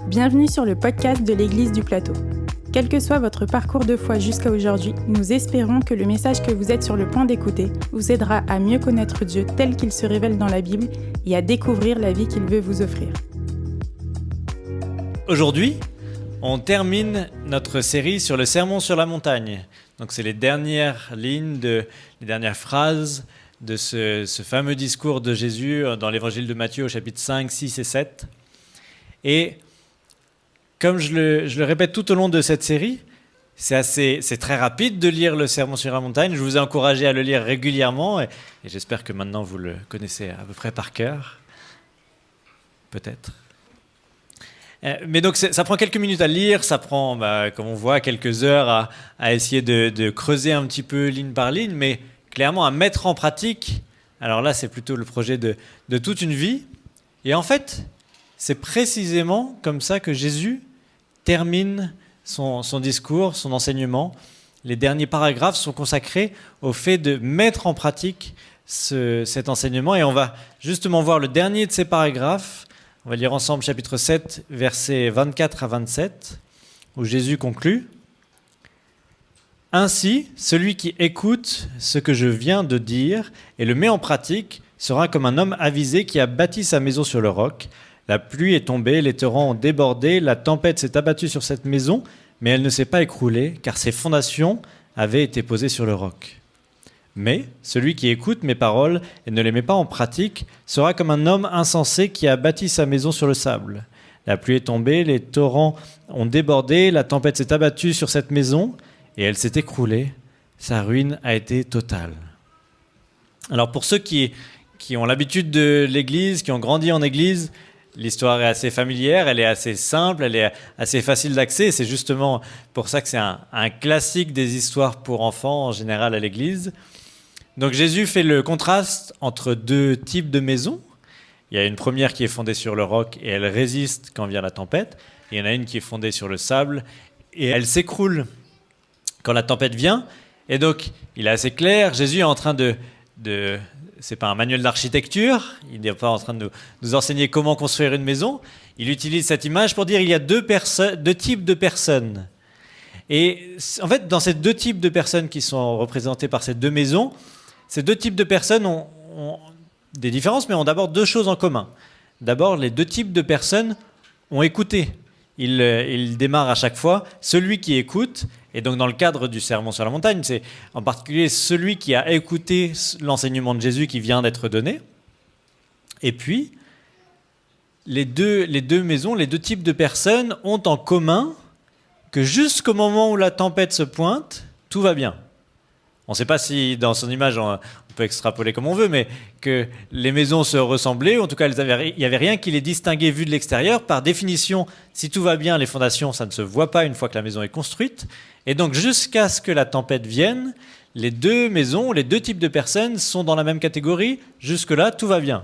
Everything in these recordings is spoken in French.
Bienvenue sur le podcast de l'Église du Plateau. Quel que soit votre parcours de foi jusqu'à aujourd'hui, nous espérons que le message que vous êtes sur le point d'écouter vous aidera à mieux connaître Dieu tel qu'il se révèle dans la Bible et à découvrir la vie qu'il veut vous offrir. Aujourd'hui, on termine notre série sur le Sermon sur la montagne. Donc c'est les dernières lignes, les dernières phrases de ce fameux discours de Jésus dans l'évangile de Matthieu au chapitre 5, 6 et 7. Et comme je le répète tout au long de cette série, c'est très rapide de lire le Sermon sur la montagne. Je vous ai encouragé à le lire régulièrement et j'espère que maintenant vous le connaissez à peu près par cœur. Peut-être. Mais donc ça prend quelques minutes à lire, ça prend, comme on voit, quelques heures à essayer de creuser un petit peu ligne par ligne, mais clairement à mettre en pratique. Alors là, c'est plutôt le projet de toute une vie. Et en fait, c'est précisément comme ça que Jésus termine son discours, son enseignement. Les derniers paragraphes sont consacrés au fait de mettre en pratique cet enseignement. Et on va justement voir le dernier de ces paragraphes. On va lire ensemble chapitre 7, versets 24 à 27, où Jésus conclut. « Ainsi, celui qui écoute ce que je viens de dire et le met en pratique sera comme un homme avisé qui a bâti sa maison sur le roc. La pluie est tombée, les torrents ont débordé, la tempête s'est abattue sur cette maison, mais elle ne s'est pas écroulée, car ses fondations avaient été posées sur le roc. Mais celui qui écoute mes paroles et ne les met pas en pratique sera comme un homme insensé qui a bâti sa maison sur le sable. La pluie est tombée, les torrents ont débordé, la tempête s'est abattue sur cette maison et elle s'est écroulée. Sa ruine a été totale. » Alors pour ceux qui ont l'habitude de l'Église, qui ont grandi en Église, l'histoire est assez familière, elle est assez simple, elle est assez facile d'accès. C'est justement pour ça que c'est un classique des histoires pour enfants en général à l'Église. Donc Jésus fait le contraste entre deux types de maisons. Il y a une première qui est fondée sur le roc et elle résiste quand vient la tempête. Et il y en a une qui est fondée sur le sable et elle s'écroule quand la tempête vient. Et donc il est assez clair, Jésus est en train c'est pas un manuel d'architecture, il n'est pas en train de nous enseigner comment construire une maison. Il utilise cette image pour dire qu'il y a deux types de personnes. Et en fait, dans ces deux types de personnes qui sont représentées par ces deux maisons, ces deux types de personnes ont des différences, mais ont d'abord deux choses en commun. D'abord, les deux types de personnes ont écouté. Il démarre à chaque fois celui qui écoute. Et donc, dans le cadre du Sermon sur la montagne, c'est en particulier celui qui a écouté l'enseignement de Jésus qui vient d'être donné. Et puis, les deux maisons, les deux types de personnes ont en commun que jusqu'au moment où la tempête se pointe, tout va bien. On ne sait pas si, dans son image, on peut extrapoler comme on veut, mais que les maisons se ressemblaient, ou en tout cas, il n'y avait rien qui les distinguait vu de l'extérieur. Par définition, si tout va bien, les fondations, ça ne se voit pas une fois que la maison est construite. Et donc, jusqu'à ce que la tempête vienne, les deux maisons, les deux types de personnes sont dans la même catégorie. Jusque-là, tout va bien.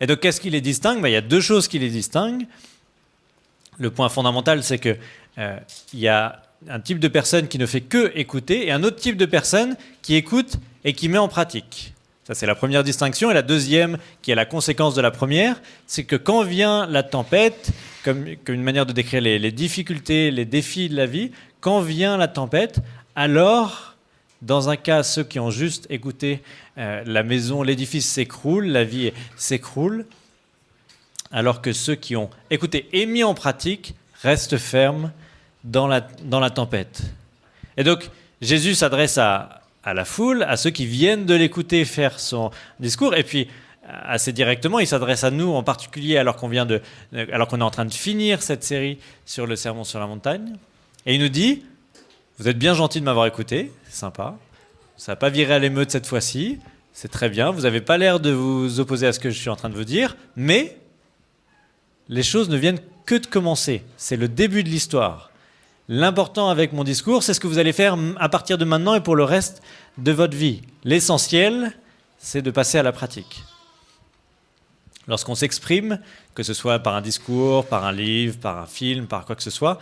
Et donc, qu'est-ce qui les distingue ? Il y a deux choses qui les distinguent. Le point fondamental, c'est qu'il y a un type de personne qui ne fait que écouter et un autre type de personne qui écoute et qui met en pratique. Ça, c'est la première distinction. Et la deuxième, qui est la conséquence de la première, c'est que quand vient la tempête, comme une manière de décrire les difficultés, les défis de la vie, quand vient la tempête, alors, dans un cas, ceux qui ont juste écouté, la maison, l'édifice s'écroule, la vie s'écroule, alors que ceux qui ont écouté et mis en pratique restent fermes dans la tempête. Et donc, Jésus s'adresse à la foule, à ceux qui viennent de l'écouter faire son discours, et puis assez directement, il s'adresse à nous en particulier alors qu'on est en train de finir cette série sur le Sermon sur la montagne, et il nous dit, vous êtes bien gentils de m'avoir écouté, c'est sympa, ça n'a pas viré à l'émeute cette fois-ci, c'est très bien, vous n'avez pas l'air de vous opposer à ce que je suis en train de vous dire, mais les choses ne viennent que de commencer, c'est le début de l'histoire. L'important avec mon discours, c'est ce que vous allez faire à partir de maintenant et pour le reste de votre vie. L'essentiel, c'est de passer à la pratique. Lorsqu'on s'exprime, que ce soit par un discours, par un livre, par un film, par quoi que ce soit,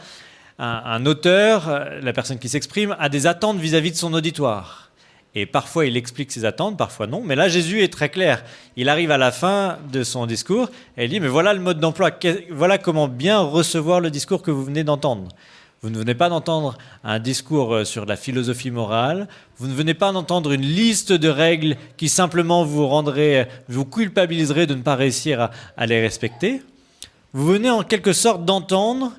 un auteur, la personne qui s'exprime, a des attentes vis-à-vis de son auditoire. Et parfois, il explique ses attentes, parfois non. Mais là, Jésus est très clair. Il arrive à la fin de son discours et il dit, mais voilà le mode d'emploi. Voilà comment bien recevoir le discours que vous venez d'entendre. Vous ne venez pas d'entendre un discours sur la philosophie morale. Vous ne venez pas d'entendre une liste de règles qui simplement vous culpabiliserait de ne pas réussir à les respecter. Vous venez en quelque sorte d'entendre,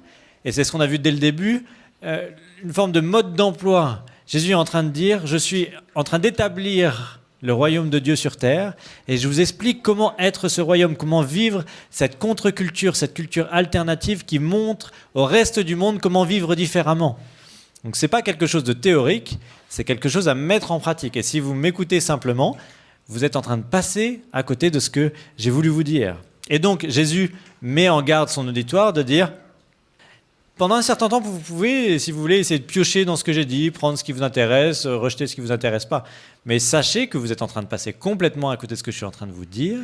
et c'est ce qu'on a vu dès le début, une forme de mode d'emploi. Jésus est en train de dire, je suis en train d'établir le royaume de Dieu sur terre, et je vous explique comment être ce royaume, comment vivre cette contre-culture, cette culture alternative qui montre au reste du monde comment vivre différemment. Donc ce n'est pas quelque chose de théorique, c'est quelque chose à mettre en pratique. Et si vous m'écoutez simplement, vous êtes en train de passer à côté de ce que j'ai voulu vous dire. Et donc Jésus met en garde son auditoire de dire, pendant un certain temps, vous pouvez, si vous voulez, essayer de piocher dans ce que j'ai dit, prendre ce qui vous intéresse, rejeter ce qui ne vous intéresse pas. Mais sachez que vous êtes en train de passer complètement à côté de ce que je suis en train de vous dire,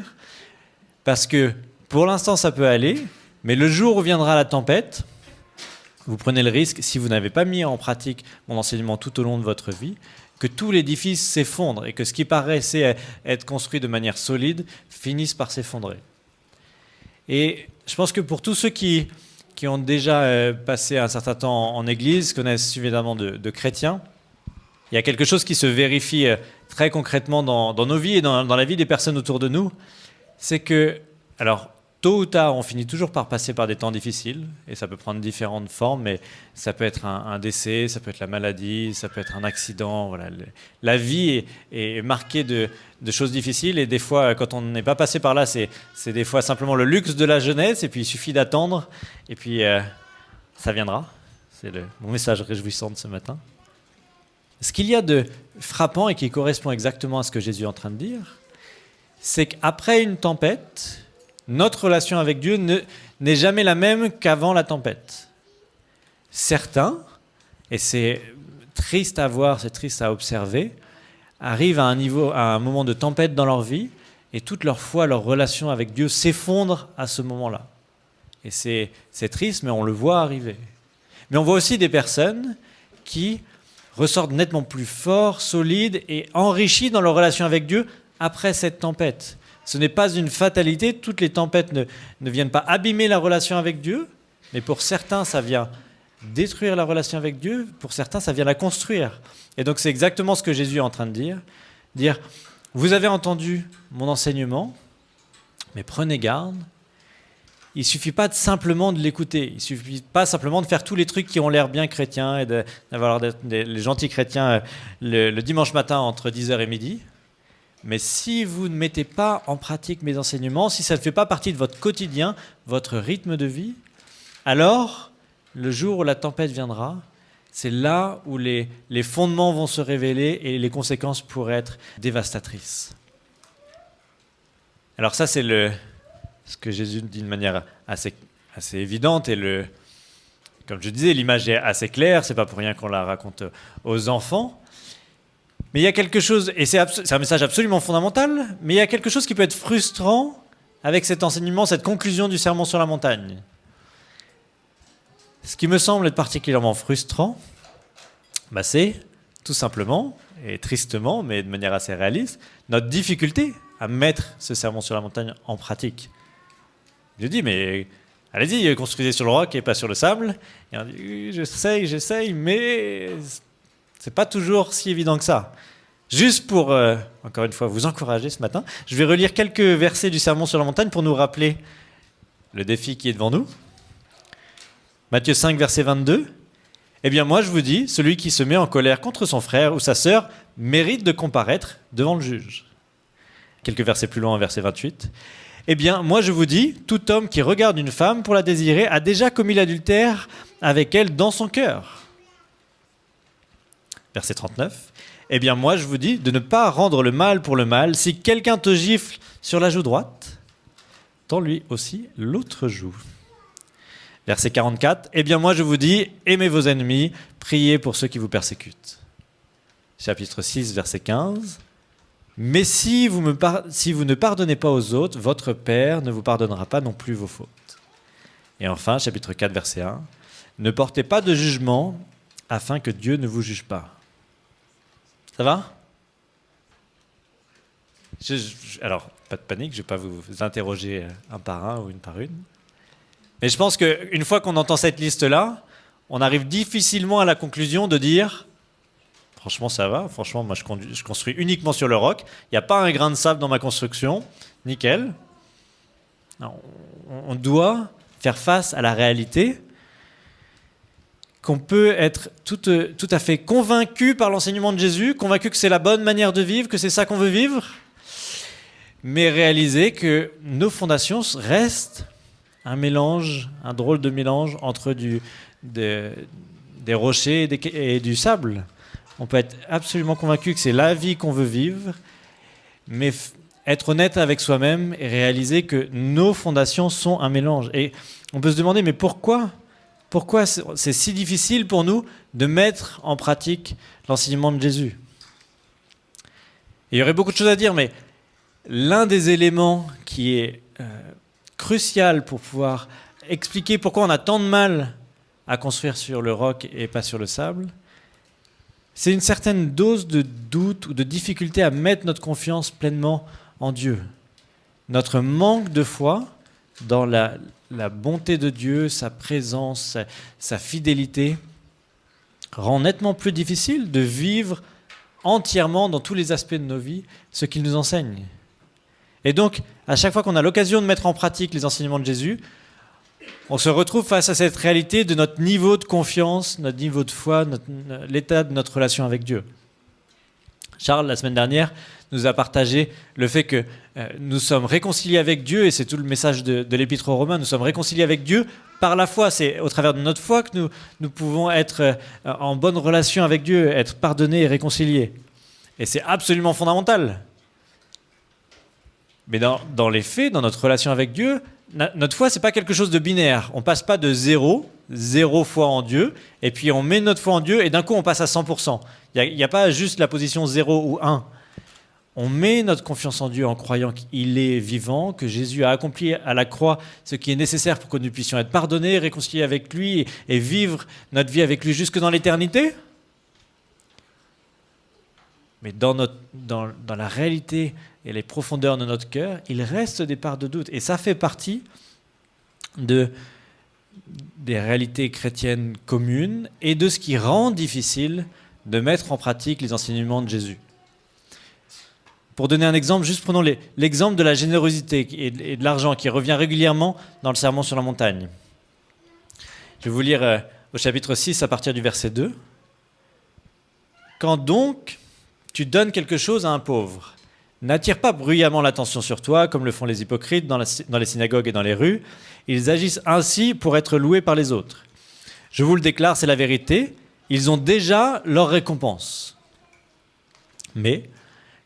parce que pour l'instant, ça peut aller, mais le jour où viendra la tempête, vous prenez le risque, si vous n'avez pas mis en pratique mon enseignement tout au long de votre vie, que tout l'édifice s'effondre et que ce qui paraissait être construit de manière solide finisse par s'effondrer. Et je pense que pour tous ceux qui ont déjà passé un certain temps en église, connaissent suffisamment de chrétiens, il y a quelque chose qui se vérifie très concrètement dans nos vies et dans la vie des personnes autour de nous, c'est que, alors, tôt ou tard, on finit toujours par passer par des temps difficiles, et ça peut prendre différentes formes, mais ça peut être un décès, ça peut être la maladie, ça peut être un accident. Voilà. La vie est marquée de choses difficiles, et des fois, quand on n'est pas passé par là, c'est des fois simplement le luxe de la jeunesse, et puis il suffit d'attendre, et puis ça viendra. C'est mon message réjouissant de ce matin. Ce qu'il y a de frappant et qui correspond exactement à ce que Jésus est en train de dire, c'est qu'après une tempête, notre relation avec Dieu n'est jamais la même qu'avant la tempête. Certains, et c'est triste à voir, c'est triste à observer, arrivent à un moment de tempête dans leur vie et toute leur foi, leur relation avec Dieu s'effondre à ce moment-là. Et c'est triste, mais on le voit arriver. Mais on voit aussi des personnes qui ressortent nettement plus forts, solides et enrichis dans leur relation avec Dieu après cette tempête. Ce n'est pas une fatalité, toutes les tempêtes ne viennent pas abîmer la relation avec Dieu, mais pour certains, ça vient détruire la relation avec Dieu, pour certains, ça vient la construire. Et donc c'est exactement ce que Jésus est en train de dire, vous avez entendu mon enseignement, mais prenez garde, il ne suffit pas simplement de l'écouter, il ne suffit pas simplement de faire tous les trucs qui ont l'air bien chrétiens et d'avoir les gentils chrétiens le dimanche matin entre 10h et midi. Mais si vous ne mettez pas en pratique mes enseignements, si ça ne fait pas partie de votre quotidien, votre rythme de vie, alors, le jour où la tempête viendra, c'est là où les fondements vont se révéler et les conséquences pourraient être dévastatrices. Alors ça, c'est ce que Jésus dit de manière assez évidente et comme je disais, l'image est assez claire, c'est pas pour rien qu'on la raconte aux enfants. Mais il y a quelque chose, et c'est un message absolument fondamental, mais il y a quelque chose qui peut être frustrant avec cet enseignement, cette conclusion du Sermon sur la montagne. Ce qui me semble être particulièrement frustrant, c'est tout simplement, et tristement, mais de manière assez réaliste, notre difficulté à mettre ce Sermon sur la montagne en pratique. Je dis, mais allez-y, construisez sur le roc et pas sur le sable. Et on dit, j'essaye, mais c'est pas toujours si évident que ça. Juste pour, encore une fois, vous encourager ce matin, je vais relire quelques versets du Sermon sur la montagne pour nous rappeler le défi qui est devant nous. Matthieu 5, verset 22. « Eh bien, moi, je vous dis, celui qui se met en colère contre son frère ou sa sœur mérite de comparaître devant le juge. » Quelques versets plus loin, verset 28. « Eh bien, moi, je vous dis, tout homme qui regarde une femme pour la désirer a déjà commis l'adultère avec elle dans son cœur. » Verset 39. « Eh bien, moi, je vous dis de ne pas rendre le mal pour le mal. Si quelqu'un te gifle sur la joue droite, tends-lui aussi l'autre joue. » Verset 44. « Eh bien, moi, je vous dis, aimez vos ennemis, priez pour ceux qui vous persécutent. » Chapitre 6, verset 15. « Mais si vous ne pardonnez pas aux autres, votre Père ne vous pardonnera pas non plus vos fautes. » Et enfin, chapitre 4, verset 1. « Ne portez pas de jugement afin que Dieu ne vous juge pas. » Ça va ? Alors, pas de panique, je ne vais pas vous interroger un par un ou une par une. Mais je pense qu'une fois qu'on entend cette liste-là, on arrive difficilement à la conclusion de dire « Franchement, ça va. Franchement, moi, je construis uniquement sur le roc. Il n'y a pas un grain de sable dans ma construction. Nickel. » On doit faire face à la réalité qu'on peut être tout à fait convaincu par l'enseignement de Jésus, convaincu que c'est la bonne manière de vivre, que c'est ça qu'on veut vivre, mais réaliser que nos fondations restent un drôle de mélange entre des rochers et du sable. On peut être absolument convaincu que c'est la vie qu'on veut vivre, mais être honnête avec soi-même et réaliser que nos fondations sont un mélange. Et on peut se demander, mais pourquoi c'est si difficile pour nous de mettre en pratique l'enseignement de Jésus? Et il y aurait beaucoup de choses à dire, mais l'un des éléments qui est crucial pour pouvoir expliquer pourquoi on a tant de mal à construire sur le roc et pas sur le sable, c'est une certaine dose de doute ou de difficulté à mettre notre confiance pleinement en Dieu. Notre manque de foi dans la bonté de Dieu, sa présence, sa fidélité, rend nettement plus difficile de vivre entièrement dans tous les aspects de nos vies ce qu'il nous enseigne. Et donc, à chaque fois qu'on a l'occasion de mettre en pratique les enseignements de Jésus, on se retrouve face à cette réalité de notre niveau de confiance, notre niveau de foi, l'état de notre relation avec Dieu. Charles, la semaine dernière, nous a partagé le fait que nous sommes réconciliés avec Dieu, et c'est tout le message de l'Épître aux Romains, nous sommes réconciliés avec Dieu par la foi. C'est au travers de notre foi que nous pouvons être en bonne relation avec Dieu, être pardonnés et réconciliés. Et c'est absolument fondamental. Mais dans les faits, dans notre relation avec Dieu, notre foi, ce n'est pas quelque chose de binaire. On ne passe pas de zéro foi en Dieu, et puis on met notre foi en Dieu, et d'un coup on passe à 100%. Il n'y a pas juste la position 0 ou 1. On met notre confiance en Dieu en croyant qu'il est vivant, que Jésus a accompli à la croix ce qui est nécessaire pour que nous puissions être pardonnés, réconciliés avec lui et vivre notre vie avec lui jusque dans l'éternité. Mais dans la réalité et les profondeurs de notre cœur, il reste des parts de doute. Et ça fait partie des réalités chrétiennes communes et de ce qui rend difficile de mettre en pratique les enseignements de Jésus. Pour donner un exemple, juste prenons l'exemple de la générosité et de l'argent qui revient régulièrement dans le Sermon sur la montagne. Je vais vous lire au chapitre 6 à partir du verset 2. « Quand donc tu donnes quelque chose à un pauvre, n'attire pas bruyamment l'attention sur toi, comme le font les hypocrites dans les synagogues et dans les rues. Ils agissent ainsi pour être loués par les autres. Je vous le déclare, c'est la vérité, ils ont déjà leur récompense. Mais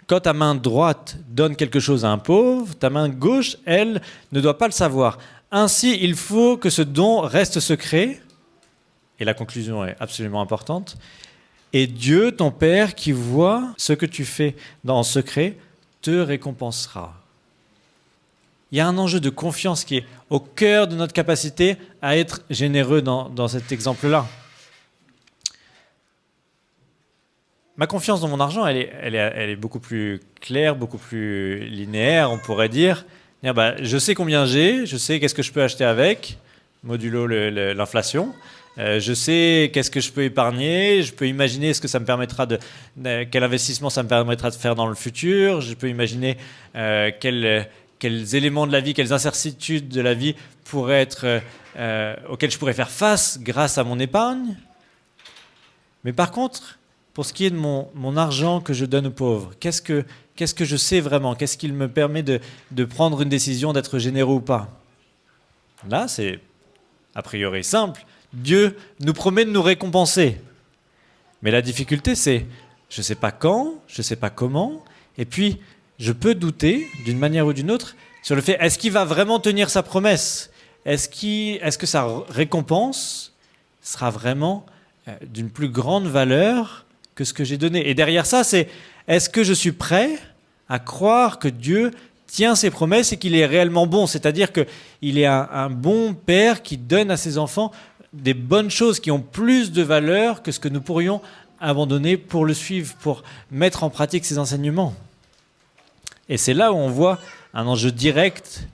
quand ta main droite donne quelque chose à un pauvre, ta main gauche, elle, ne doit pas le savoir. Ainsi, il faut que ce don reste secret, et la conclusion est absolument importante, et Dieu, ton Père, qui voit ce que tu fais en secret, te récompensera. Il y a un enjeu de confiance qui est au cœur de notre capacité à être généreux dans cet exemple-là. Ma confiance dans mon argent, elle est beaucoup plus claire, beaucoup plus linéaire, on pourrait dire. Je sais combien j'ai, je sais qu'est-ce que je peux acheter avec, modulo l'inflation. Je sais qu'est-ce que je peux épargner, je peux imaginer ce que ça me permettra quel investissement ça me permettra de faire dans le futur, je peux imaginer quels éléments de la vie, quelles incertitudes de la vie pourraient être, auxquelles je pourrais faire face grâce à mon épargne. Mais par contre, pour ce qui est de mon argent que je donne aux pauvres, qu'est-ce que je sais vraiment? Qu'est-ce qui me permet de prendre une décision, d'être généreux ou pas? Là, c'est a priori simple. Dieu nous promet de nous récompenser. Mais la difficulté, c'est je ne sais pas quand, je ne sais pas comment, et puis je peux douter, d'une manière ou d'une autre, sur le fait, est-ce qu'il va vraiment tenir sa promesse? Est-ce que sa récompense sera vraiment d'une plus grande valeur que ce que j'ai donné? Et derrière ça, c'est, est-ce que je suis prêt à croire que Dieu tient ses promesses et qu'il est réellement bon? C'est-à-dire qu'il est un bon père qui donne à ses enfants des bonnes choses qui ont plus de valeur que ce que nous pourrions abandonner pour le suivre, pour mettre en pratique ses enseignements. Et c'est là où on voit un enjeu direct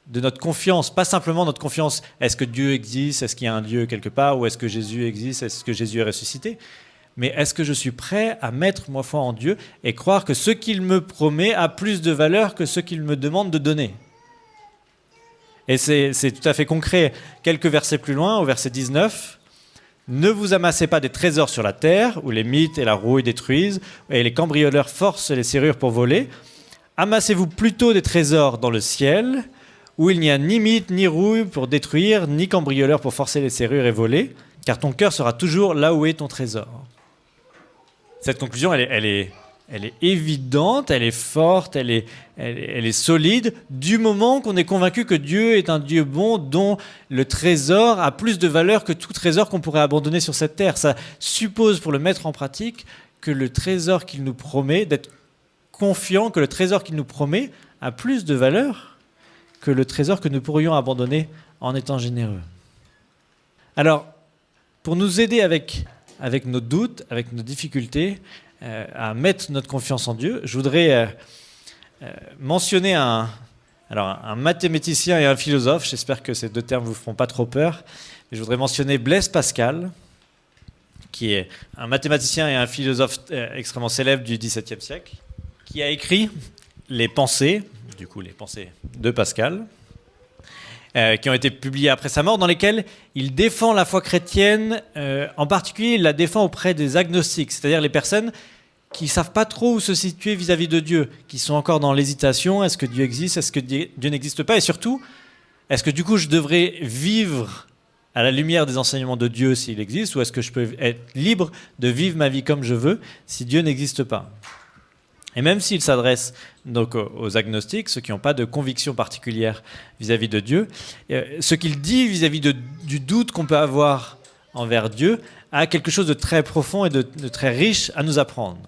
de notre confiance, pas simplement notre confiance, est-ce que Dieu existe, est-ce qu'il y a un Dieu quelque part, ou est-ce que Jésus existe, est-ce que Jésus est ressuscité, mais est-ce que je suis prêt à mettre ma foi en Dieu et croire que ce qu'il me promet a plus de valeur que ce qu'il me demande de donner. Et c'est tout à fait concret. Quelques versets plus loin, au verset 19, « Ne vous amassez pas des trésors sur la terre, où les mythes et la rouille détruisent, et les cambrioleurs forcent les serrures pour voler. Amassez-vous plutôt des trésors dans le ciel, où il n'y a ni mythe, ni rouille pour détruire, ni cambrioleur pour forcer les serrures et voler, car ton cœur sera toujours là où est ton trésor. » Cette conclusion, elle est évidente, elle est forte, elle est solide, du moment qu'on est convaincu que Dieu est un Dieu bon, dont le trésor a plus de valeur que tout trésor qu'on pourrait abandonner sur cette terre. Ça suppose, pour le mettre en pratique, que le trésor qu'il nous promet, d'être confiant que le trésor qu'il nous promet a plus de valeur que le trésor que nous pourrions abandonner en étant généreux. Alors, pour nous aider avec nos doutes, avec nos difficultés, à mettre notre confiance en Dieu, je voudrais mentionner un mathématicien et un philosophe. J'espère que ces deux termes ne vous feront pas trop peur. Mais je voudrais mentionner Blaise Pascal, qui est un mathématicien et un philosophe extrêmement célèbre du XVIIe siècle, qui a écrit les pensées de Pascal, qui ont été publiées après sa mort, dans lesquelles il défend la foi chrétienne, en particulier il la défend auprès des agnostiques, c'est-à-dire les personnes qui ne savent pas trop où se situer vis-à-vis de Dieu, qui sont encore dans l'hésitation, est-ce que Dieu existe, est-ce que Dieu n'existe pas, et surtout, est-ce que du coup je devrais vivre à la lumière des enseignements de Dieu s'il existe, ou est-ce que je peux être libre de vivre ma vie comme je veux si Dieu n'existe pas ? Et même s'il s'adresse donc aux agnostiques, ceux qui n'ont pas de conviction particulière vis-à-vis de Dieu, ce qu'il dit vis-à-vis du doute qu'on peut avoir envers Dieu a quelque chose de très profond et de très riche à nous apprendre.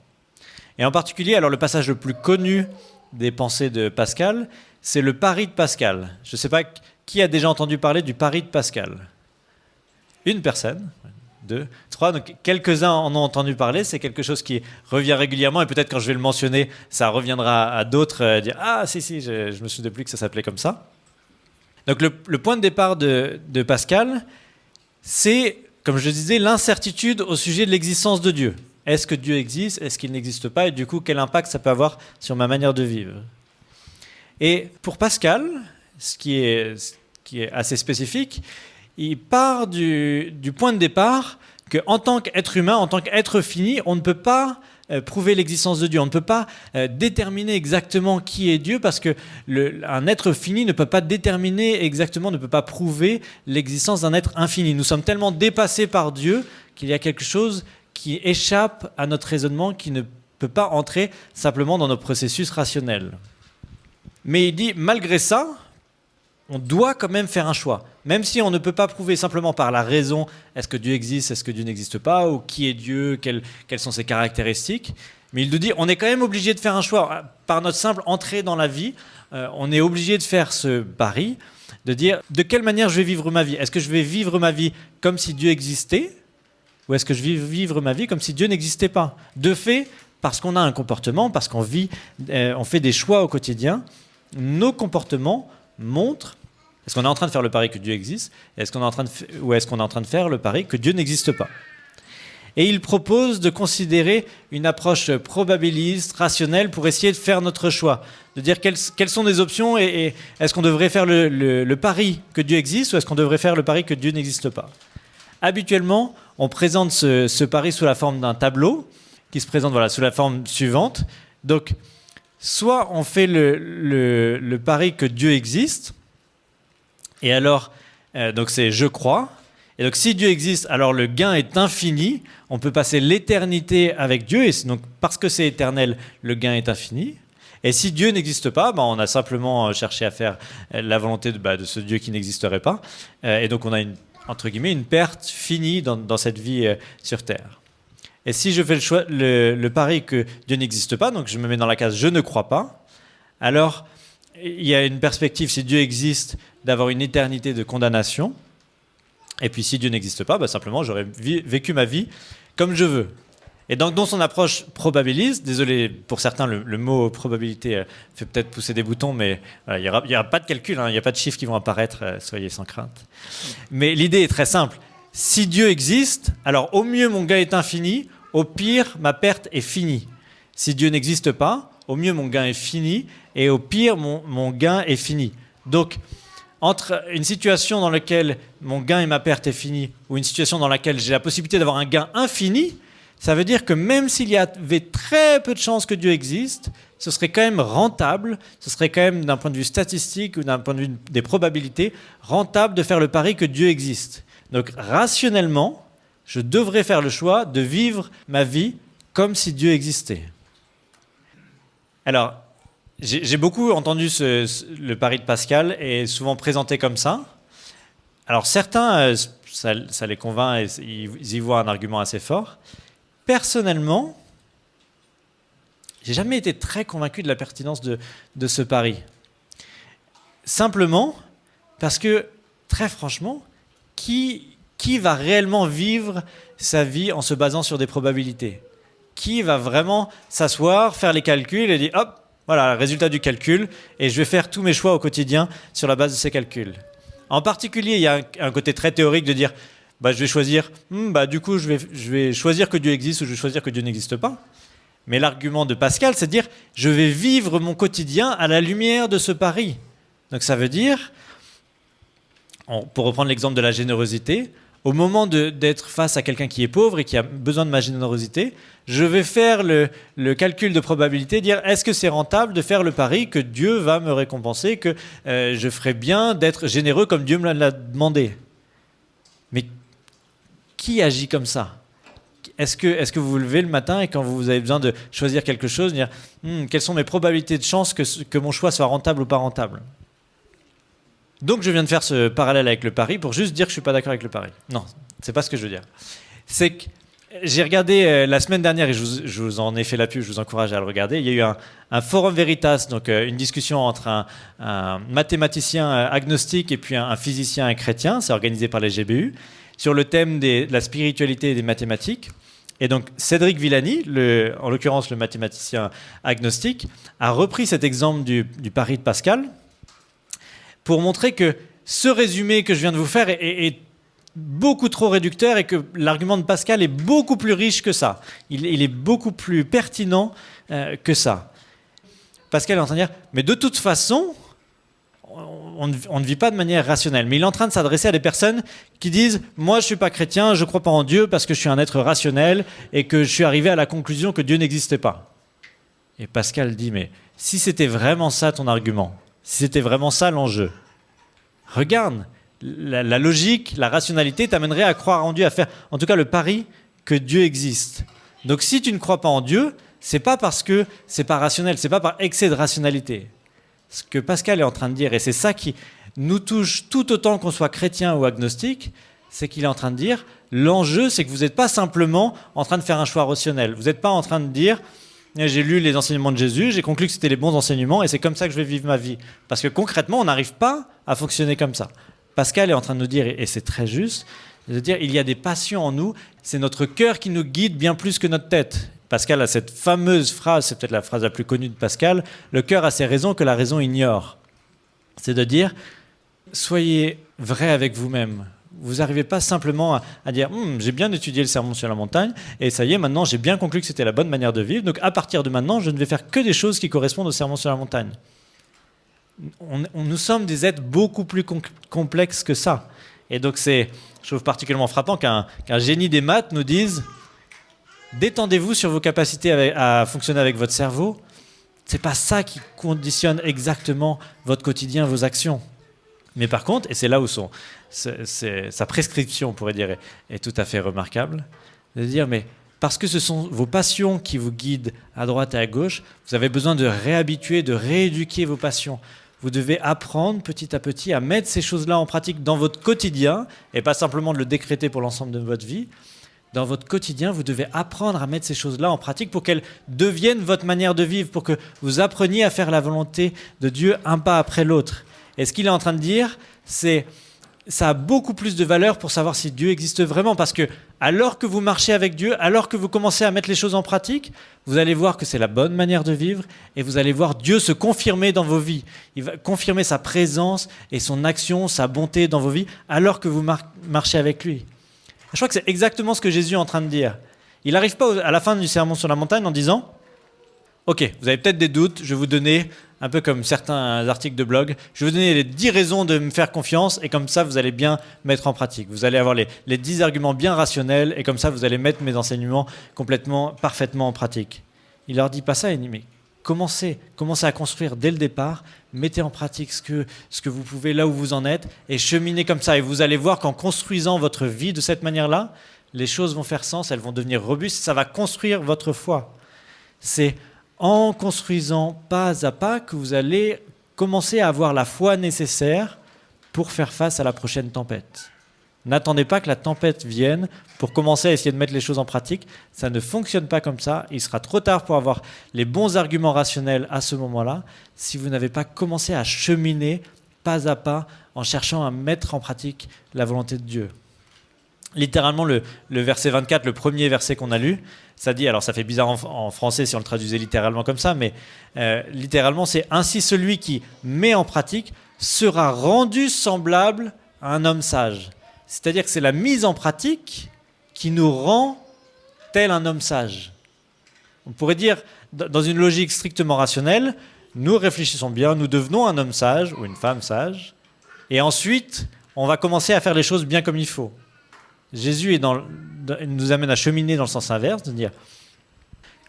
Et en particulier, alors le passage le plus connu des pensées de Pascal, c'est le pari de Pascal. Je ne sais pas qui a déjà entendu parler du pari de Pascal. Une personne. 2, 3, donc quelques-uns en ont entendu parler, c'est quelque chose qui revient régulièrement et peut-être quand je vais le mentionner, ça reviendra à d'autres dire « Ah si, je me souviens plus que ça s'appelait comme ça ». Donc le point de départ de Pascal, c'est, comme je le disais, l'incertitude au sujet de l'existence de Dieu. Est-ce que Dieu existe ? Est-ce qu'il n'existe pas ? Et du coup, quel impact ça peut avoir sur ma manière de vivre ? Et pour Pascal, ce qui est assez spécifique, il part du point de départ qu'en tant qu'être humain, en tant qu'être fini, on ne peut pas prouver l'existence de Dieu. On ne peut pas déterminer exactement qui est Dieu parce qu'un être fini ne peut pas déterminer exactement, ne peut pas prouver l'existence d'un être infini. Nous sommes tellement dépassés par Dieu qu'il y a quelque chose qui échappe à notre raisonnement, qui ne peut pas entrer simplement dans nos processus rationnels. Mais il dit, malgré ça, on doit quand même faire un choix. Même si on ne peut pas prouver simplement par la raison est-ce que Dieu existe, est-ce que Dieu n'existe pas, ou qui est Dieu, quelles sont ses caractéristiques. Mais il nous dit on est quand même obligé de faire un choix. Par notre simple entrée dans la vie, on est obligé de faire ce pari, de dire de quelle manière je vais vivre ma vie. Est-ce que je vais vivre ma vie comme si Dieu existait, ou est-ce que je vais vivre ma vie comme si Dieu n'existait pas ? De fait, parce qu'on a un comportement, parce qu'on vit, on fait des choix au quotidien, nos comportements montrent. Est-ce qu'on est en train de faire le pari que Dieu existe ? Ou est-ce qu'on est en train de faire le pari que Dieu n'existe pas ? Et il propose de considérer une approche probabiliste, rationnelle, pour essayer de faire notre choix. De dire quelles sont les options et est-ce qu'on devrait faire le pari que Dieu existe ou est-ce qu'on devrait faire le pari que Dieu n'existe pas ? Habituellement, on présente ce pari sous la forme d'un tableau qui se présente sous la forme suivante. Donc, soit on fait le pari que Dieu existe, et alors, donc c'est « je crois ». Et donc si Dieu existe, alors le gain est infini. On peut passer l'éternité avec Dieu. Et donc parce que c'est éternel, le gain est infini. Et si Dieu n'existe pas, on a simplement cherché à faire la volonté de ce Dieu qui n'existerait pas. Et donc on a entre guillemets une perte finie dans cette vie sur Terre. Et si je fais le pari que Dieu n'existe pas, donc je me mets dans la case « je ne crois pas », alors il y a une perspective, si Dieu existe, d'avoir une éternité de condamnation. Et puis si Dieu n'existe pas, simplement j'aurais vécu ma vie comme je veux. Et donc, dans son approche probabiliste, désolé pour certains, le mot probabilité fait peut-être pousser des boutons, mais il n'y aura pas de calcul, il n'y a pas de chiffres qui vont apparaître, soyez sans crainte. Mais l'idée est très simple. Si Dieu existe, alors au mieux mon gain est infini, au pire ma perte est finie. Si Dieu n'existe pas, au mieux mon gain est fini, et au pire mon gain est fini. Donc, entre une situation dans laquelle mon gain et ma perte est fini, ou une situation dans laquelle j'ai la possibilité d'avoir un gain infini, ça veut dire que même s'il y avait très peu de chances que Dieu existe, ce serait quand même rentable, ce serait quand même d'un point de vue statistique ou d'un point de vue des probabilités, rentable de faire le pari que Dieu existe. Donc rationnellement, je devrais faire le choix de vivre ma vie comme si Dieu existait. Alors, j'ai beaucoup entendu le pari de Pascal et souvent présenté comme ça. Alors certains, ça les convainc et ils y voient un argument assez fort. Personnellement, j'ai jamais été très convaincu de la pertinence de ce pari. Simplement parce que, très franchement, qui va réellement vivre sa vie en se basant sur des probabilités ? Qui va vraiment s'asseoir, faire les calculs et dire « Hop, voilà le résultat du calcul et je vais faire tous mes choix au quotidien sur la base de ces calculs ». En particulier, il y a un côté très théorique de dire je vais choisir, du coup, je vais choisir que Dieu existe ou je vais choisir que Dieu n'existe pas. Mais l'argument de Pascal, c'est de dire, je vais vivre mon quotidien à la lumière de ce pari. Donc ça veut dire, pour reprendre l'exemple de la générosité, au moment d'être face à quelqu'un qui est pauvre et qui a besoin de ma générosité, je vais faire le calcul de probabilité, dire est-ce que c'est rentable de faire le pari que Dieu va me récompenser, que je ferai bien d'être généreux comme Dieu me l'a demandé. Mais qui agit comme ça ? Est-ce que vous vous levez le matin et quand vous avez besoin de choisir quelque chose, dire quelles sont mes probabilités de chance que mon choix soit rentable ou pas rentable ? Donc je viens de faire ce parallèle avec le pari pour juste dire que je ne suis pas d'accord avec le pari. Non, c'est pas ce que je veux dire. C'est que j'ai regardé la semaine dernière, et je vous en ai fait la pub, je vous encourage à le regarder, il y a eu un forum Veritas, donc une discussion entre un mathématicien agnostique et puis un physicien et chrétien, c'est organisé par les GBU, sur le thème de la spiritualité et des mathématiques. Et donc Cédric Villani, en l'occurrence le mathématicien agnostique, a repris cet exemple du pari de Pascal pour montrer que ce résumé que je viens de vous faire est beaucoup trop réducteur et que l'argument de Pascal est beaucoup plus riche que ça. Il est beaucoup plus pertinent que ça. Pascal est en train de dire, mais de toute façon, on ne vit pas de manière rationnelle. Mais il est en train de s'adresser à des personnes qui disent « Moi, je ne suis pas chrétien, je ne crois pas en Dieu parce que je suis un être rationnel et que je suis arrivé à la conclusion que Dieu n'existait pas. » Et Pascal dit « Mais si c'était vraiment ça ton argument, si c'était vraiment ça l'enjeu, regarde, la logique, la rationalité t'amènerait à croire en Dieu, à faire en tout cas le pari que Dieu existe. Donc si tu ne crois pas en Dieu, c'est pas parce que c'est pas rationnel, c'est pas par excès de rationalité. » Ce que Pascal est en train de dire, et c'est ça qui nous touche tout autant qu'on soit chrétien ou agnostique, c'est qu'il est en train de dire, l'enjeu, c'est que vous n'êtes pas simplement en train de faire un choix rationnel. Vous n'êtes pas en train de dire, j'ai lu les enseignements de Jésus, j'ai conclu que c'était les bons enseignements, et c'est comme ça que je vais vivre ma vie. Parce que concrètement, on n'arrive pas à fonctionner comme ça. Pascal est en train de nous dire, et c'est très juste, de dire, il y a des passions en nous, c'est notre cœur qui nous guide bien plus que notre tête. Pascal a cette fameuse phrase, c'est peut-être la phrase la plus connue de Pascal, le cœur a ses raisons que la raison ignore. C'est de dire, soyez vrai avec vous-même. Vous n'arrivez pas simplement à dire j'ai bien étudié le sermon sur la montagne et ça y est, maintenant j'ai bien conclu que c'était la bonne manière de vivre, donc à partir de maintenant, je ne vais faire que des choses qui correspondent au sermon sur la montagne. Nous sommes des êtres beaucoup plus complexes que ça. Et donc je trouve particulièrement frappant qu'un génie des maths nous dise détendez-vous sur vos capacités à fonctionner avec votre cerveau. C'est pas ça qui conditionne exactement votre quotidien, vos actions. Mais par contre, et c'est là où sa prescription, on pourrait dire, est tout à fait remarquable, de dire, mais parce que ce sont vos passions qui vous guident à droite et à gauche, vous avez besoin de réhabituer, de rééduquer vos passions. Vous devez apprendre petit à petit à mettre ces choses-là en pratique dans votre quotidien, et pas simplement de le décréter pour l'ensemble de votre vie. Dans votre quotidien, vous devez apprendre à mettre ces choses-là en pratique pour qu'elles deviennent votre manière de vivre, pour que vous appreniez à faire la volonté de Dieu un pas après l'autre. Et ce qu'il est en train de dire, c'est ça a beaucoup plus de valeur pour savoir si Dieu existe vraiment. Parce que alors que vous marchez avec Dieu, alors que vous commencez à mettre les choses en pratique, vous allez voir que c'est la bonne manière de vivre et vous allez voir Dieu se confirmer dans vos vies. Il va confirmer sa présence et son action, sa bonté dans vos vies alors que vous marchez avec lui. Je crois que c'est exactement ce que Jésus est en train de dire. Il n'arrive pas à la fin du sermon sur la montagne en disant « Ok, vous avez peut-être des doutes, je vais vous donner, un peu comme certains articles de blog, je vais vous donner les 10 raisons de me faire confiance et comme ça vous allez bien mettre en pratique. Vous allez avoir les 10 arguments bien rationnels et comme ça vous allez mettre mes enseignements parfaitement en pratique. » Il leur dit pas ça, il dit « Mais commencez à construire dès le départ, mettez en pratique ce que vous pouvez là où vous en êtes et cheminez comme ça. Et vous allez voir qu'en construisant votre vie de cette manière-là, les choses vont faire sens, elles vont devenir robustes, ça va construire votre foi. » C'est en construisant pas à pas que vous allez commencer à avoir la foi nécessaire pour faire face à la prochaine tempête. N'attendez pas que la tempête vienne pour commencer à essayer de mettre les choses en pratique. Ça ne fonctionne pas comme ça. Il sera trop tard pour avoir les bons arguments rationnels à ce moment-là si vous n'avez pas commencé à cheminer pas à pas en cherchant à mettre en pratique la volonté de Dieu. Littéralement, le verset 24, le premier verset qu'on a lu, ça dit, alors ça fait bizarre en français si on le traduisait littéralement comme ça, mais littéralement c'est « Ainsi celui qui met en pratique sera rendu semblable à un homme sage ». C'est-à-dire que c'est la mise en pratique qui nous rend tel un homme sage. On pourrait dire, dans une logique strictement rationnelle, nous réfléchissons bien, nous devenons un homme sage ou une femme sage, et ensuite on va commencer à faire les choses bien comme il faut. Jésus nous amène à cheminer dans le sens inverse, de dire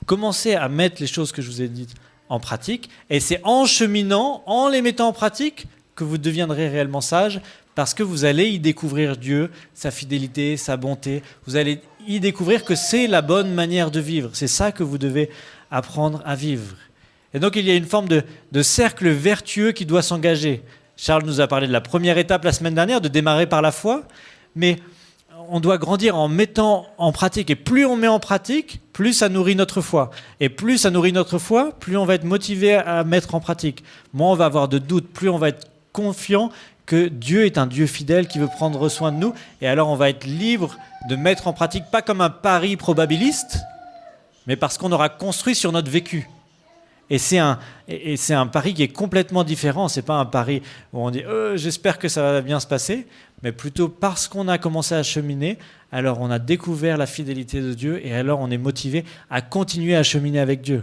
commencez à mettre les choses que je vous ai dites en pratique, et c'est en cheminant, en les mettant en pratique, que vous deviendrez réellement sage, parce que vous allez y découvrir Dieu, sa fidélité, sa bonté. Vous allez y découvrir que c'est la bonne manière de vivre. C'est ça que vous devez apprendre à vivre. Et donc il y a une forme de cercle vertueux qui doit s'engager. Charles nous a parlé de la première étape la semaine dernière, de démarrer par la foi, mais on doit grandir en mettant en pratique. Et plus on met en pratique, plus ça nourrit notre foi. Et plus ça nourrit notre foi, plus on va être motivé à mettre en pratique. Moins on va avoir de doutes, plus on va être confiant que Dieu est un Dieu fidèle qui veut prendre soin de nous. Et alors on va être libre de mettre en pratique, pas comme un pari probabiliste, mais parce qu'on aura construit sur notre vécu. Et c'est un pari qui est complètement différent. Ce n'est pas un pari où on dit « j'espère que ça va bien se passer », mais plutôt parce qu'on a commencé à cheminer, alors on a découvert la fidélité de Dieu et alors on est motivé à continuer à cheminer avec Dieu.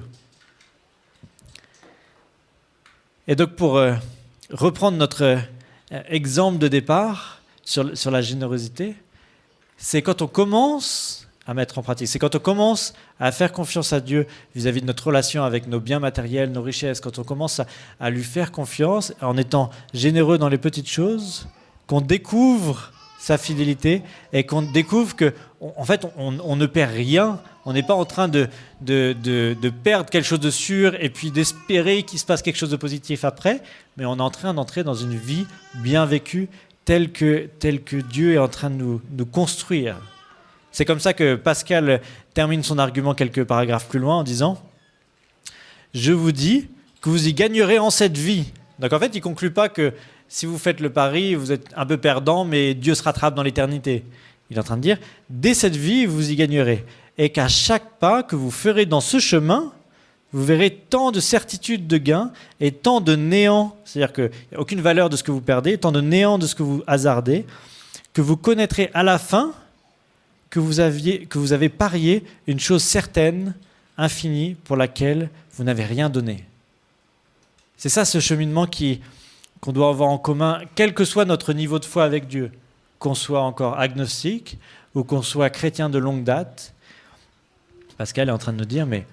Et donc pour reprendre notre exemple de départ sur la générosité, c'est quand on commence à mettre en pratique, c'est quand on commence à faire confiance à Dieu vis-à-vis de notre relation avec nos biens matériels, nos richesses, quand on commence à lui faire confiance en étant généreux dans les petites choses, qu'on découvre sa fidélité et qu'on découvre qu'en fait on ne perd rien, on n'est pas en train de perdre quelque chose de sûr et puis d'espérer qu'il se passe quelque chose de positif après, mais on est en train d'entrer dans une vie bien vécue telle que Dieu est en train de nous construire. C'est comme ça que Pascal termine son argument quelques paragraphes plus loin en disant « Je vous dis que vous y gagnerez en cette vie ». Donc en fait, il ne conclut pas que si vous faites le pari, vous êtes un peu perdant, mais Dieu se rattrape dans l'éternité. Il est en train de dire « Dès cette vie, vous y gagnerez ». Et qu'à chaque pas que vous ferez dans ce chemin, vous verrez tant de certitude de gain et tant de néant, c'est-à-dire qu'il n'y a aucune valeur de ce que vous perdez, tant de néant de ce que vous hasardez, que vous connaîtrez à la fin que vous avez parié une chose certaine, infinie, pour laquelle vous n'avez rien donné. C'est ça ce cheminement qu'on doit avoir en commun, quel que soit notre niveau de foi avec Dieu, qu'on soit encore agnostique ou qu'on soit chrétien de longue date. Pascal est en train de nous dire, mais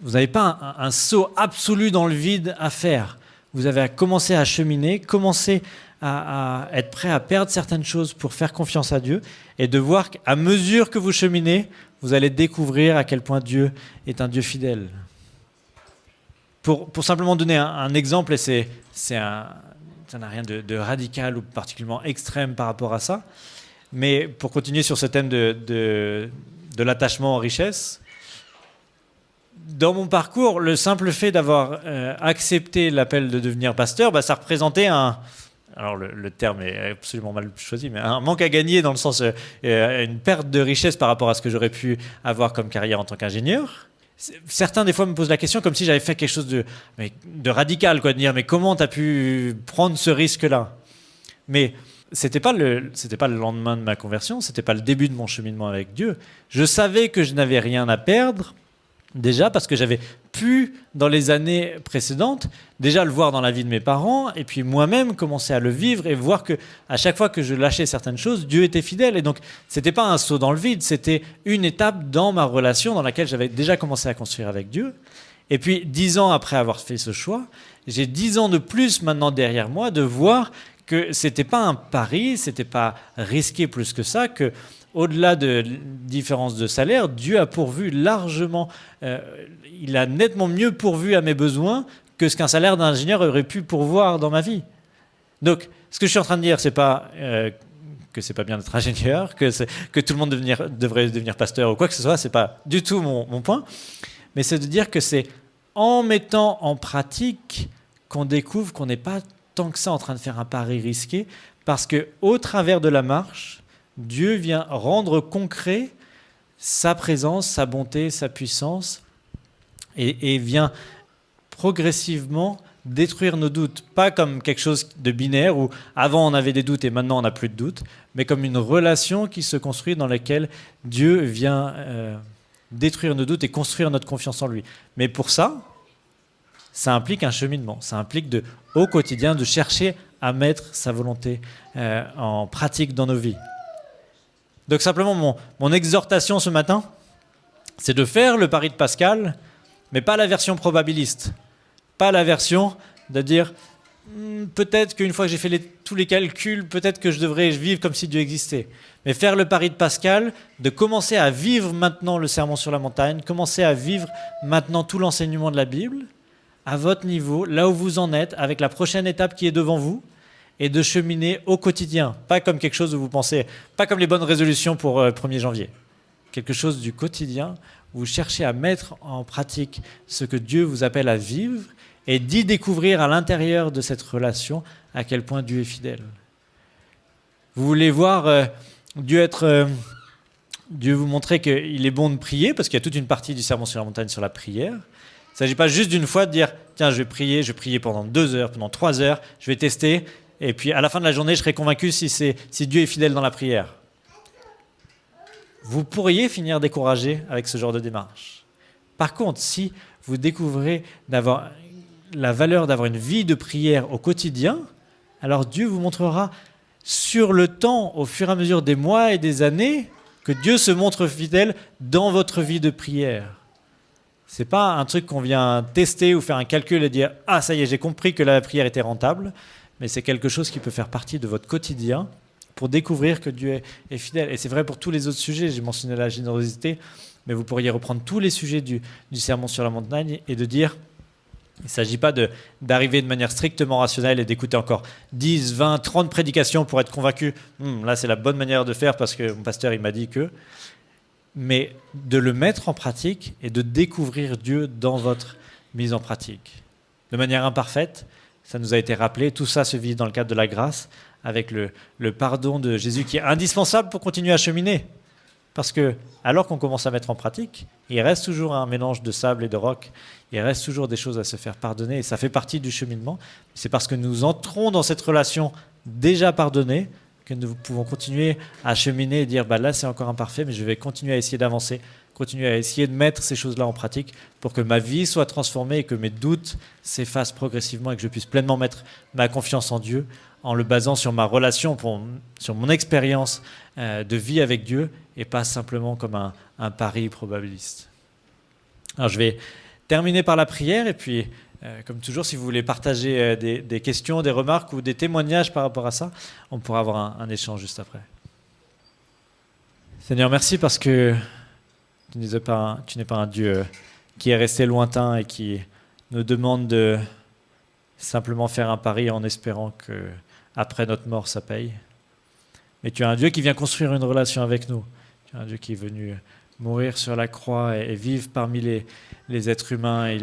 vous n'avez pas un saut absolu dans le vide à faire. Vous avez à commencer à cheminer, commencer à être prêt à perdre certaines choses pour faire confiance à Dieu et de voir qu'à mesure que vous cheminez, vous allez découvrir à quel point Dieu est un Dieu fidèle. Pour simplement donner un exemple, et ça n'a rien de radical ou particulièrement extrême par rapport à ça, mais pour continuer sur ce thème de l'attachement aux richesses, dans mon parcours, le simple fait d'avoir accepté l'appel de devenir pasteur, ça représentait alors le terme est absolument mal choisi, mais un manque à gagner dans le sens une perte de richesse par rapport à ce que j'aurais pu avoir comme carrière en tant qu'ingénieur. Certains des fois me posent la question comme si j'avais fait quelque chose de radical, quoi, de dire mais comment tu as pu prendre ce risque-là? Mais c'était pas le lendemain de ma conversion, c'était pas le début de mon cheminement avec Dieu. Je savais que je n'avais rien à perdre. Déjà parce que j'avais pu, dans les années précédentes, déjà le voir dans la vie de mes parents, et puis moi-même commencer à le vivre et voir que à chaque fois que je lâchais certaines choses, Dieu était fidèle. Et donc, c'était pas un saut dans le vide, c'était une étape dans ma relation dans laquelle j'avais déjà commencé à construire avec Dieu. Et puis, 10 ans après avoir fait ce choix, j'ai 10 ans de plus maintenant derrière moi de voir que c'était pas un pari, c'était pas risqué plus que ça, que au-delà de différence de salaire, Dieu a pourvu largement, il a nettement mieux pourvu à mes besoins que ce qu'un salaire d'ingénieur aurait pu pourvoir dans ma vie. Donc, ce que je suis en train de dire, c'est pas que c'est pas bien d'être ingénieur, que tout le monde devrait devenir pasteur ou quoi que ce soit, c'est pas du tout mon point, mais c'est de dire que c'est en mettant en pratique qu'on découvre qu'on n'est pas tant que ça en train de faire un pari risqué, parce qu'au travers de la marche, Dieu vient rendre concret sa présence, sa bonté, sa puissance et vient progressivement détruire nos doutes. Pas comme quelque chose de binaire où avant on avait des doutes et maintenant on n'a plus de doutes, mais comme une relation qui se construit dans laquelle Dieu vient détruire nos doutes et construire notre confiance en lui. Mais pour ça implique un cheminement, ça implique au quotidien de chercher à mettre sa volonté en pratique dans nos vies. Donc simplement, mon exhortation ce matin, c'est de faire le pari de Pascal, mais pas la version probabiliste. Pas la version de dire, peut-être qu'une fois que j'ai fait tous les calculs, peut-être que je devrais vivre comme si Dieu existait. Mais faire le pari de Pascal, de commencer à vivre maintenant le Sermon sur la montagne, commencer à vivre maintenant tout l'enseignement de la Bible, à votre niveau, là où vous en êtes, avec la prochaine étape qui est devant vous, et de cheminer au quotidien, pas comme quelque chose où vous pensez, pas comme les bonnes résolutions pour 1er janvier, quelque chose du quotidien où vous cherchez à mettre en pratique ce que Dieu vous appelle à vivre et d'y découvrir à l'intérieur de cette relation à quel point Dieu est fidèle. Vous voulez voir Dieu vous montrer qu'il est bon de prier, parce qu'il y a toute une partie du Sermon sur la montagne sur la prière. Il ne s'agit pas juste d'une fois de dire, tiens, je vais prier pendant 2 heures, pendant 3 heures, je vais tester, et puis à la fin de la journée, je serai convaincu si Dieu est fidèle dans la prière. Vous pourriez finir découragé avec ce genre de démarche. Par contre, si vous découvrez d'avoir la valeur d'avoir une vie de prière au quotidien, alors Dieu vous montrera sur le temps, au fur et à mesure des mois et des années, que Dieu se montre fidèle dans votre vie de prière. Ce n'est pas un truc qu'on vient tester ou faire un calcul et dire « Ah, ça y est, j'ai compris que la prière était rentable », mais c'est quelque chose qui peut faire partie de votre quotidien pour découvrir que Dieu est fidèle. Et c'est vrai pour tous les autres sujets. J'ai mentionné la générosité, mais vous pourriez reprendre tous les sujets du Sermon sur la montagne et de dire, il ne s'agit pas d'arriver de manière strictement rationnelle et d'écouter encore 10, 20, 30 prédications pour être convaincu, là c'est la bonne manière de faire parce que mon pasteur il m'a dit que, mais de le mettre en pratique et de découvrir Dieu dans votre mise en pratique. De manière imparfaite, ça nous a été rappelé, tout ça se vit dans le cadre de la grâce, avec le pardon de Jésus qui est indispensable pour continuer à cheminer. Parce que, alors qu'on commence à mettre en pratique, il reste toujours un mélange de sable et de roc, il reste toujours des choses à se faire pardonner, et ça fait partie du cheminement. C'est parce que nous entrons dans cette relation déjà pardonnée que nous pouvons continuer à cheminer et dire là c'est encore imparfait, mais je vais continuer à essayer d'avancer, continuer à essayer de mettre ces choses-là en pratique pour que ma vie soit transformée et que mes doutes s'effacent progressivement et que je puisse pleinement mettre ma confiance en Dieu en le basant sur ma relation, sur mon expérience de vie avec Dieu et pas simplement comme un pari probabiliste. Alors je vais terminer par la prière et puis comme toujours, si vous voulez partager des questions, des remarques ou des témoignages par rapport à ça, on pourra avoir un échange juste après. Seigneur, merci parce que tu n'es pas un Dieu qui est resté lointain et qui nous demande de simplement faire un pari en espérant qu'après notre mort, ça paye. Mais tu es un Dieu qui vient construire une relation avec nous. Tu es un Dieu qui est venu mourir sur la croix et vivre parmi les êtres humains.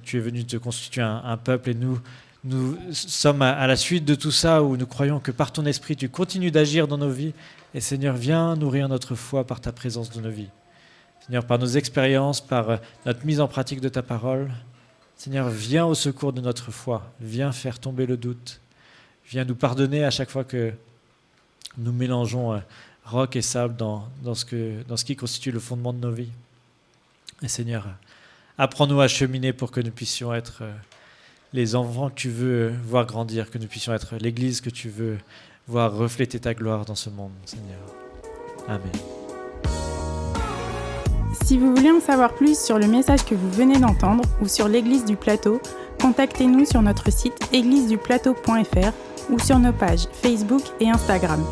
Tu es venu te constituer un peuple et nous, nous sommes à la suite de tout ça, où nous croyons que par ton esprit, tu continues d'agir dans nos vies. Et Seigneur, viens nourrir notre foi par ta présence dans nos vies. Seigneur, par nos expériences, par notre mise en pratique de ta parole. Seigneur, viens au secours de notre foi. Viens faire tomber le doute. Viens nous pardonner à chaque fois que nous mélangeons roc et sable dans ce qui constitue le fondement de nos vies. Et Seigneur, apprends-nous à cheminer pour que nous puissions être les enfants que tu veux voir grandir, que nous puissions être l'Église que tu veux voir refléter ta gloire dans ce monde, Seigneur. Amen. Si vous voulez en savoir plus sur le message que vous venez d'entendre ou sur l'Église du Plateau, contactez-nous sur notre site égliseduplateau.fr ou sur nos pages Facebook et Instagram.